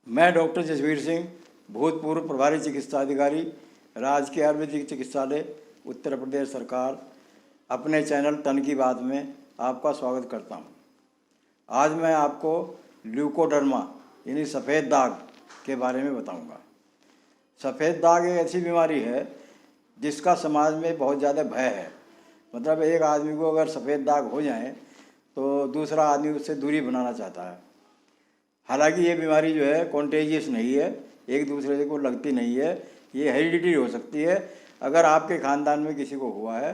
मैं डॉक्टर जसवीर सिंह, भूतपूर्व प्रभारी चिकित्सा अधिकारी, राजकीय आयुर्वेदिक चिकित्सालय, उत्तर प्रदेश सरकार, अपने चैनल तन की बात में आपका स्वागत करता हूं। आज मैं आपको ल्यूकोडर्मा यानी सफ़ेद दाग के बारे में बताऊंगा। सफ़ेद दाग एक ऐसी बीमारी है जिसका समाज में बहुत ज़्यादा भय है। मतलब एक आदमी को अगर सफ़ेद दाग हो जाए तो दूसरा आदमी उससे दूरी बनाना चाहता है। हालांकि ये बीमारी जो है कॉन्टेजियस नहीं है, एक दूसरे को लगती नहीं है, ये हेरिडिटी हो सकती है। अगर आपके ख़ानदान में किसी को हुआ है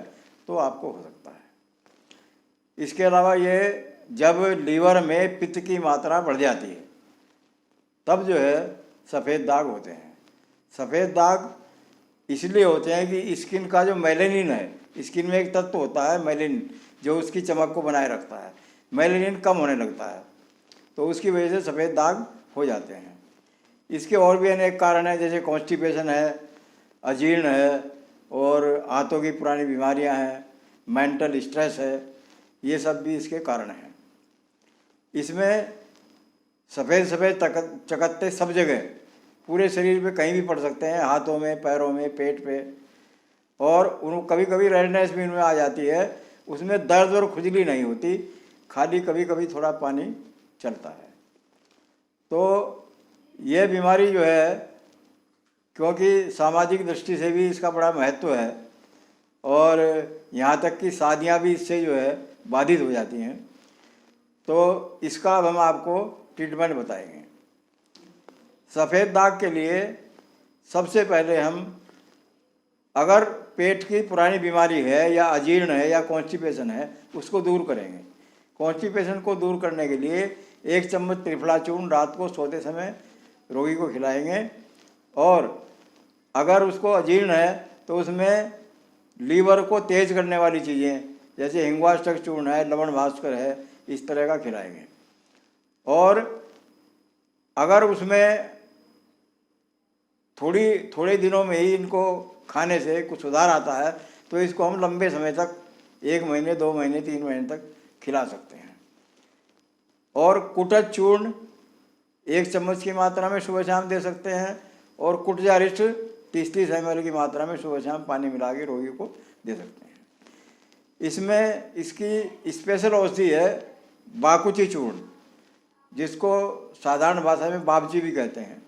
तो आपको हो सकता है। इसके अलावा ये जब लीवर में पित्त की मात्रा बढ़ जाती है तब जो है सफ़ेद दाग होते हैं। सफ़ेद दाग इसलिए होते हैं कि स्किन का जो मेलेनिन है, स्किन में एक तत्व होता है मेलेनिन जो उसकी चमक को बनाए रखता है, मेलेनिन कम होने लगता है तो उसकी वजह से सफ़ेद दाग हो जाते हैं। इसके और भी अनेक कारण हैं, जैसे कॉन्स्टिपेशन है, अजीर्ण है और हाथों की पुरानी बीमारियां हैं, मेंटल स्ट्रेस है, ये सब भी इसके कारण हैं। इसमें सफ़ेद सफ़ेद चकत्ते सब जगह पूरे शरीर पे कहीं भी पड़ सकते हैं, हाथों में, पैरों में, पेट पे, और उन कभी कभी रेडनेस भी उनमें आ जाती है। उसमें दर्द और खुजली नहीं होती, खाली कभी कभी थोड़ा पानी चलता है। तो ये बीमारी जो है, क्योंकि सामाजिक दृष्टि से भी इसका बड़ा महत्व है और यहाँ तक कि शादियाँ भी इससे जो है बाधित हो जाती हैं, तो इसका अब हम आपको ट्रीटमेंट बताएंगे। सफ़ेद दाग के लिए सबसे पहले हम, अगर पेट की पुरानी बीमारी है या अजीर्ण है या कॉन्स्टिपेशन है, उसको दूर करेंगे। कॉन्स्टिपेशन को दूर करने के लिए 1 चम्मच त्रिफला चूर्ण रात को सोते समय रोगी को खिलाएंगे। और अगर उसको अजीर्ण है तो उसमें लीवर को तेज करने वाली चीज़ें जैसे हिंगवाष्टक चूर्ण है, लवण भास्कर है, इस तरह का खिलाएंगे। और अगर उसमें थोड़े दिनों में ही इनको खाने से कुछ सुधार आता है तो इसको हम लंबे समय तक, 1 महीने, 2 महीने, 3 महीने तक खिला सकते हैं। और कुटज चूर्ण 1 चम्मच की मात्रा में सुबह शाम दे सकते हैं और कुटजारिष्ट 30-30 ml की मात्रा में सुबह शाम पानी मिला के रोगी को दे सकते हैं। इसमें इसकी स्पेशल औषधि है बाकुची चूर्ण, जिसको साधारण भाषा में बाबची भी कहते हैं।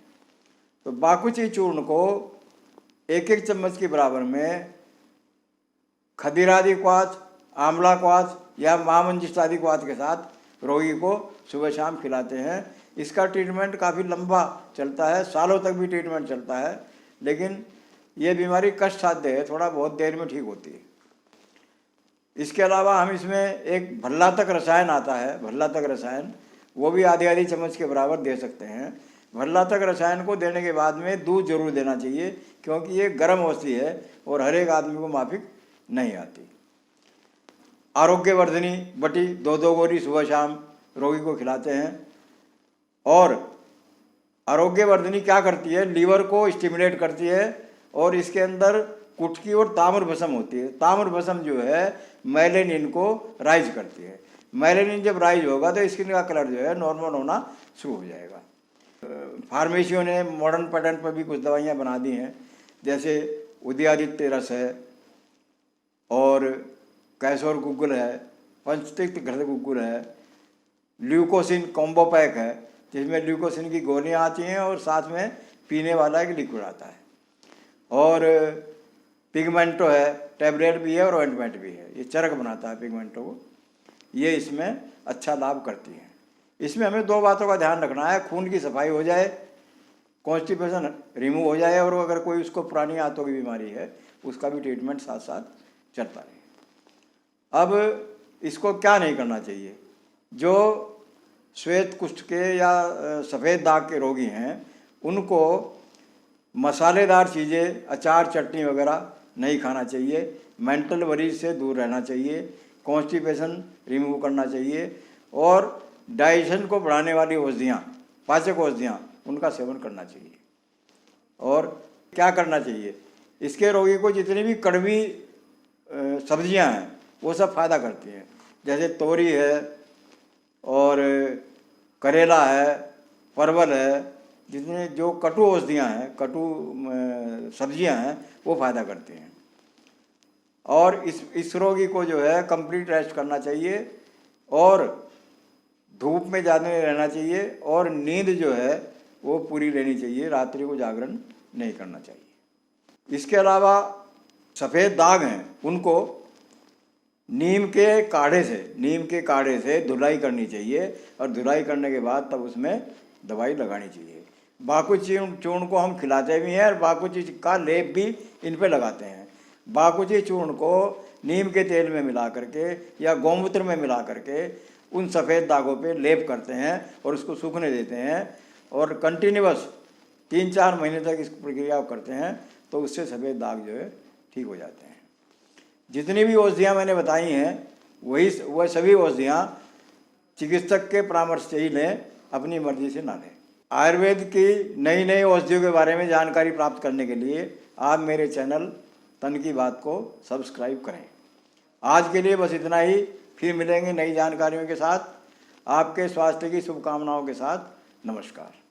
तो बाकुची चूर्ण को 1-1 चम्मच के बराबर में खदीरादि क्वाथ, आंवला क्वाथ या महामंजिष्टादि क्वाथ के साथ रोगी को सुबह शाम खिलाते हैं। इसका ट्रीटमेंट काफ़ी लंबा चलता है, सालों तक भी ट्रीटमेंट चलता है, लेकिन ये बीमारी कष्ट साध्य है, थोड़ा बहुत देर में ठीक होती है। इसके अलावा हम इसमें एक भल्लातक रसायन आता है, भल्लातक रसायन, वो भी आधी चम्मच के बराबर दे सकते हैं। भल्लातक रसायन को देने के बाद में दूध जरूर देना चाहिए, क्योंकि ये गर्म औषधि है और हर एक आदमी को माफिक नहीं आती। आरोग्यवर्धिनी बटी 2-2 गोली सुबह शाम रोगी को खिलाते हैं। और आरोग्यवर्धिनी क्या करती है, लीवर को स्टिमुलेट करती है और इसके अंदर कुटकी और ताम्र भस्म होती है। ताम्र भस्म जो है मेलेनिन को राइज करती है। मेलेनिन जब राइज होगा तो स्किन का कलर जो है नॉर्मल होना शुरू हो जाएगा। फार्मेसियों ने मॉडर्न पैटर्न पर भी कुछ दवाइयाँ बना दी हैं, जैसे उदयादित्य रस है और कैसोर गुग्गुल है, पंचतिक्त घृत गुग्गुल है, ल्यूकोसिन कॉम्बो पैक है जिसमें ल्यूकोसिन की गोलियां आती हैं और साथ में पीने वाला एक लिक्विड आता है, और पिगमेंटो है, टैबलेट भी है और ऑइंटमेंट भी है, ये चरक बनाता है पिगमेंटो को, ये इसमें अच्छा लाभ करती है। इसमें हमें 2 बातों का ध्यान रखना है, खून की सफाई हो जाए, कॉन्स्टिपेशन रिमूव हो जाए, और अगर कोई उसको पुरानी आंतों की बीमारी है उसका भी ट्रीटमेंट साथ साथ चलता रहे। अब इसको क्या नहीं करना चाहिए, जो श्वेत कुष्ठ के या सफ़ेद दाग के रोगी हैं उनको मसालेदार चीज़ें, अचार, चटनी वगैरह नहीं खाना चाहिए, मेंटल वरीज से दूर रहना चाहिए, कॉन्स्टिपेशन रिमूव करना चाहिए, और डाइजेशन को बढ़ाने वाली औषधियाँ, पाचक औषधियाँ, उनका सेवन करना चाहिए। और क्या करना चाहिए, इसके रोगी को जितनी भी कड़वी सब्जियाँ हैं वो सब फ़ायदा करती हैं, जैसे तोरी है और करेला है, परवल है, जितने जो कटु औषधियाँ हैं, कटु सब्जियाँ हैं, वो फ़ायदा करती हैं। और इस रोगी को जो है कंप्लीट रेस्ट करना चाहिए और धूप में ज़्यादा नहीं रहना चाहिए और नींद जो है वो पूरी लेनी चाहिए, रात्रि को जागरण नहीं करना चाहिए। इसके अलावा सफ़ेद दाग हैं उनको नीम के काढ़े से धुलाई करनी चाहिए और धुलाई करने के बाद तब उसमें दवाई लगानी चाहिए। बाकुची चूर्ण को हम खिलाते भी हैं और बाकुची का लेप भी इन पे लगाते हैं। बाकुची चूर्ण को नीम के तेल में मिला करके या गौमूत्र में मिला करके उन सफ़ेद दागों पे लेप करते हैं और उसको सूखने देते हैं और कंटिन्यूअस 3-4 महीने तक इस प्रक्रिया को करते हैं तो उससे सफ़ेद दाग जो है ठीक हो जाते हैं। जितनी भी औषधियाँ मैंने बताई हैं वह सभी औषधियाँ चिकित्सक के परामर्श से ही लें, अपनी मर्जी से ना लें। आयुर्वेद की नई नई औषधियों के बारे में जानकारी प्राप्त करने के लिए आप मेरे चैनल तन की बात को सब्सक्राइब करें। आज के लिए बस इतना ही, फिर मिलेंगे नई जानकारियों के साथ। आपके स्वास्थ्य की शुभकामनाओं के साथ, नमस्कार।